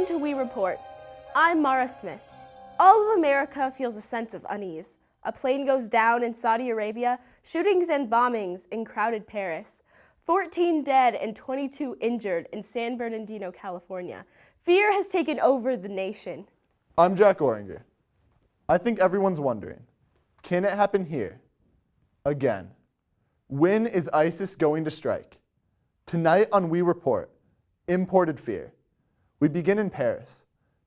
to We Report. I'm Mara Smith. All of America feels a sense of unease. A plane goes down in Saudi Arabia, shootings and bombings in crowded Paris. 14 dead and 22 injured in San Bernardino, California. Fear has taken over the nation. I'm Jack Oringer. I think everyone's wondering, can it happen here? Again. When is ISIS going to strike? Tonight on We Report, imported fear. We begin in Paris.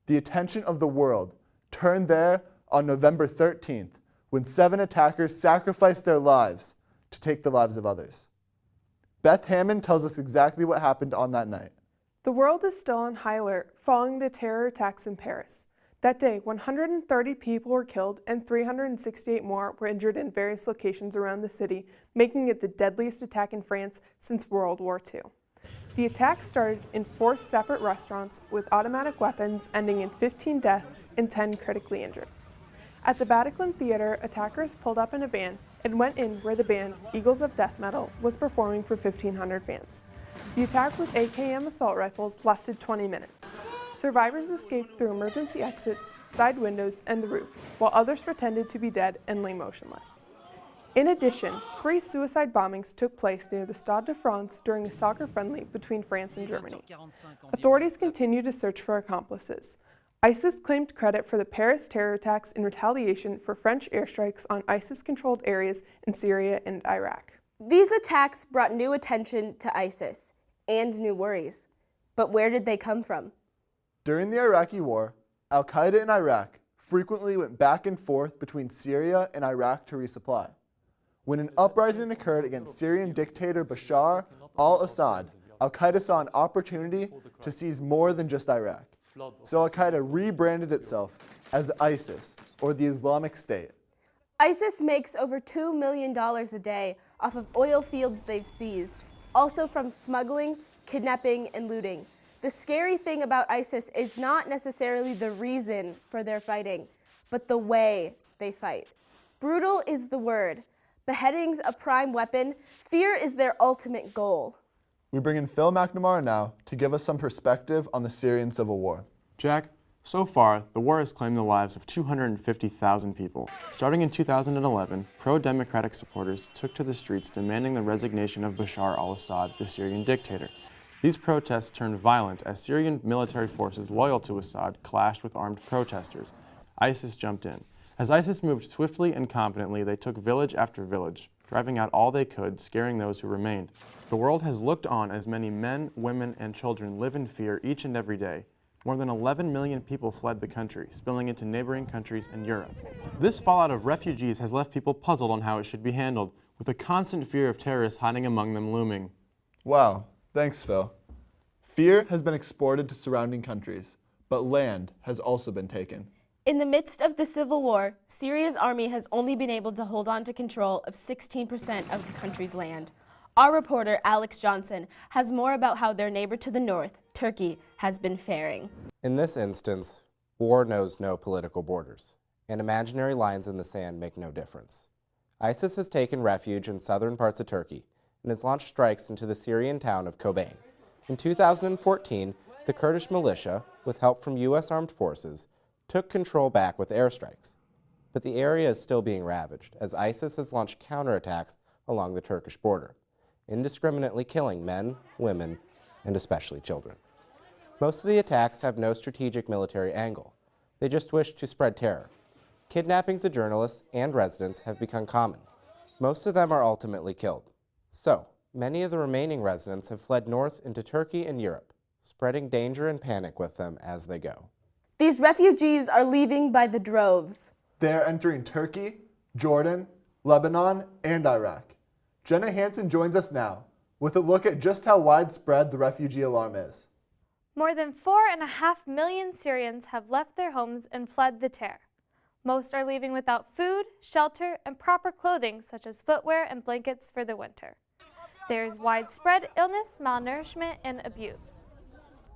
The attention of the world turned there on November 13th when 7 attackers sacrificed their lives to take the lives of others. Beth Hammond tells us exactly what happened on that night. The world is still on high alert following the terror attacks in Paris. That day, 130 people were killed and 368 more were injured in various locations around the city, making it the deadliest attack in France since World War II. The attack started in 4 separate restaurants with automatic weapons, ending in 15 deaths and 10 critically injured. At the Bataclan Theater, attackers pulled up in a van and went in where the band Eagles of Death Metal was performing for 1,500 fans. The attack with AKM assault rifles lasted 20 minutes. Survivors escaped through emergency exits, side windows, and the roof, while others pretended to be dead and lay motionless. In addition, 3 suicide bombings took place near the Stade de France during a soccer friendly between France and Germany. Authorities continue to search for accomplices. ISIS claimed credit for the Paris terror attacks in retaliation for French airstrikes on ISIS-controlled areas in Syria and Iraq. These attacks brought new attention to ISIS and new worries. But where did they come from? During the Iraqi war, al-Qaeda in Iraq frequently went back and forth between Syria and Iraq to resupply. When an uprising occurred against Syrian dictator Bashar al-Assad, al-Qaeda saw an opportunity to seize more than just Iraq. So al-Qaeda rebranded itself as ISIS, or the Islamic State. ISIS makes over $2 million a day off of oil fields they've seized, also from smuggling, kidnapping, and looting. The scary thing about ISIS is not necessarily the reason for their fighting, but the way they fight. Brutal is the word. Beheading's a prime weapon. Fear is their ultimate goal. We bring in Phil McNamara now to give us some perspective on the Syrian civil war. Jack, so far, the war has claimed the lives of 250,000 people. Starting in 2011, pro-democratic supporters took to the streets demanding the resignation of Bashar al-Assad, the Syrian dictator. These protests turned violent as Syrian military forces loyal to Assad clashed with armed protesters. ISIS jumped in. As ISIS moved swiftly and confidently, they took village after village, driving out all they could, scaring those who remained. The world has looked on as many men, women, and children live in fear each and every day. More than 11 million people fled the country, spilling into neighboring countries and Europe. This fallout of refugees has left people puzzled on how it should be handled, with the constant fear of terrorists hiding among them looming. Wow, thanks, Phil. Fear has been exported to surrounding countries, but land has also been taken. In the midst of the civil war, Syria's army has only been able to hold on to control of 16% of the country's land. Our reporter, Alex Johnson, has more about how their neighbor to the north, Turkey, has been faring. In this instance, war knows no political borders, and imaginary lines in the sand make no difference. ISIS has taken refuge in southern parts of Turkey and has launched strikes into the Syrian town of Kobane. In 2014, the Kurdish militia, with help from U.S. armed forces, took control back with airstrikes. But the area is still being ravaged as ISIS has launched counterattacks along the Turkish border, indiscriminately killing men, women, and especially children. Most of the attacks have no strategic military angle. They just wish to spread terror. Kidnappings of journalists and residents have become common. Most of them are ultimately killed. So, many of the remaining residents have fled north into Turkey and Europe, spreading danger and panic with them as they go. These refugees are leaving by the droves. They're entering Turkey, Jordan, Lebanon, and Iraq. Jenna Hansen joins us now with a look at just how widespread the refugee alarm is. More than 4.5 million Syrians have left their homes and fled the terror. Most are leaving without food, shelter, and proper clothing such as footwear and blankets for the winter. There is widespread illness, malnourishment, and abuse.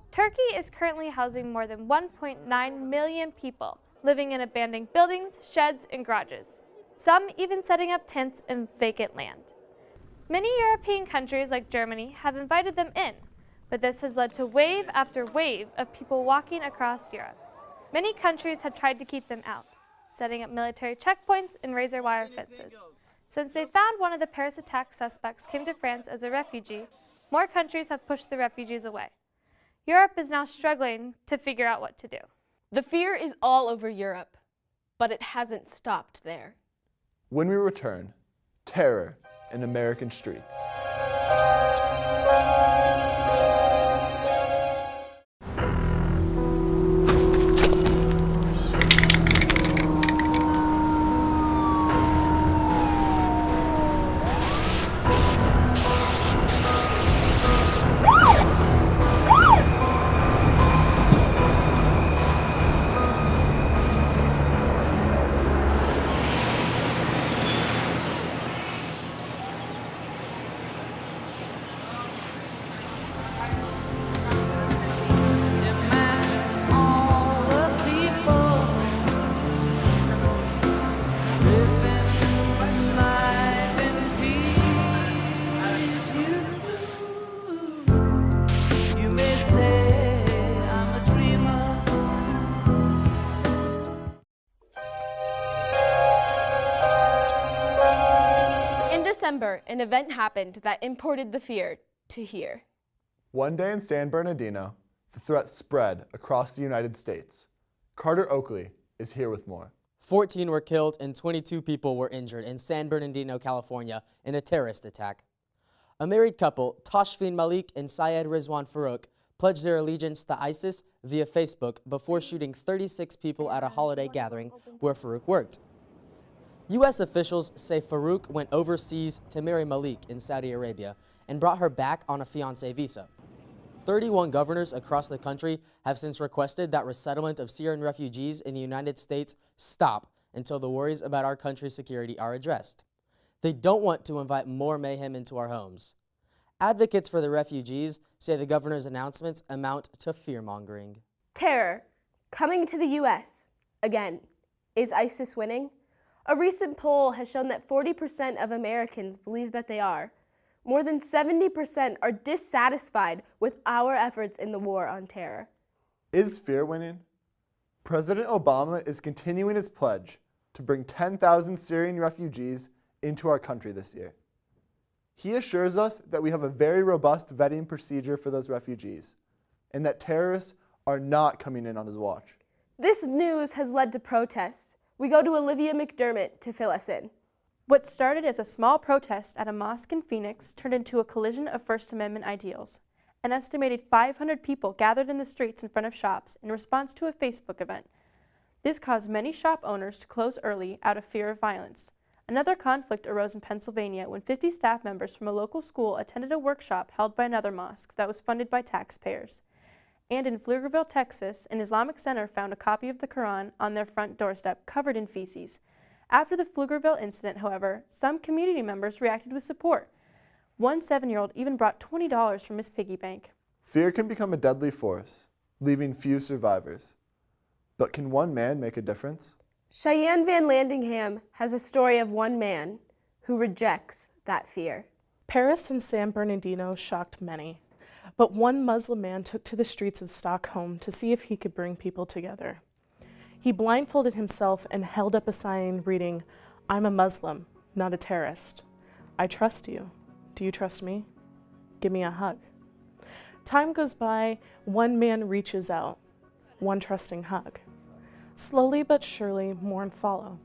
Turkey is currently housing more than 1.9 million people, living in abandoned buildings, sheds, and garages, some even setting up tents in vacant land. Many European countries like Germany have invited them in, But this has led to wave after wave of people walking across Europe. Many countries have tried to keep them out, setting up military checkpoints and razor wire fences. Since they found one of the Paris attack suspects came to France as a refugee, more countries have pushed the refugees away. Europe is now struggling to figure out what to do. The fear is all over Europe, but it hasn't stopped there. When we return, terror in American streets. In December, an event happened that imported the fear to here. One day in San Bernardino, the threat spread across the United States. Carter Oakley is here with more. 14 were killed and 22 people were injured in San Bernardino, California in a terrorist attack. A married couple, Tashfeen Malik and Syed Rizwan Farouk, pledged their allegiance to ISIS via Facebook before shooting 36 people at a holiday gathering where Farouk worked. U.S. officials say Farouk went overseas to marry Malik in Saudi Arabia and brought her back on a fiancé visa. 31 governors across the country have since requested that resettlement of Syrian refugees in the United States stop until the worries about our country's security are addressed. They don't want to invite more mayhem into our homes. Advocates for the refugees say the governor's announcements amount to fear-mongering. Terror, coming to the U.S. Again, is ISIS winning? A recent poll has shown that 40% of Americans believe that they are. More than 70% are dissatisfied with our efforts in the war on terror. Is fear winning? President Obama is continuing his pledge to bring 10,000 Syrian refugees into our country this year. He assures us that we have a very robust vetting procedure for those refugees and that terrorists are not coming in on his watch. This news has led to protests. We go to Olivia McDermott to fill us in. What started as a small protest at a mosque in Phoenix turned into a collision of First Amendment ideals. An estimated 500 people gathered in the streets in front of shops in response to a Facebook event. This caused many shop owners to close early out of fear of violence. Another conflict arose in Pennsylvania when 50 staff members from a local school attended a workshop held by another mosque that was funded by taxpayers. And in Pflugerville, Texas, an Islamic center found a copy of the Quran on their front doorstep covered in feces. After the Pflugerville incident, however, some community members reacted with support. One 7-year-old even brought $20 from his piggy bank. Fear can become a deadly force, leaving few survivors. But can one man make a difference? Cheyenne Van Landingham has a story of one man who rejects that fear. Paris and San Bernardino shocked many, but one Muslim man took to the streets of Stockholm to see if he could bring people together. He blindfolded himself and held up a sign reading, "I'm a Muslim, not a terrorist. I trust you. Do you trust me? Give me a hug." Time goes by, one man reaches out, one trusting hug. Slowly but surely, more follow.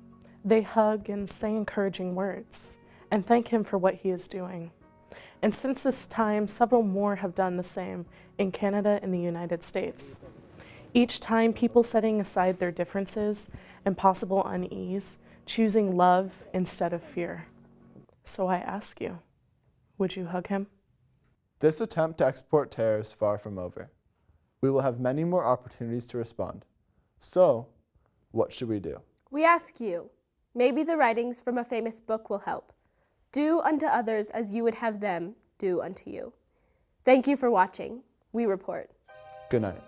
They hug and say encouraging words and thank him for what he is doing. And since this time, several more have done the same in Canada and the United States. Each time, people setting aside their differences and possible unease, choosing love instead of fear. So I ask you, would you hug him? This attempt to export terror is far from over. We will have many more opportunities to respond. So, what should we do? We ask you, maybe the writings from a famous book will help. Do unto others as you would have them do unto you. Thank you for watching. We report. Good night.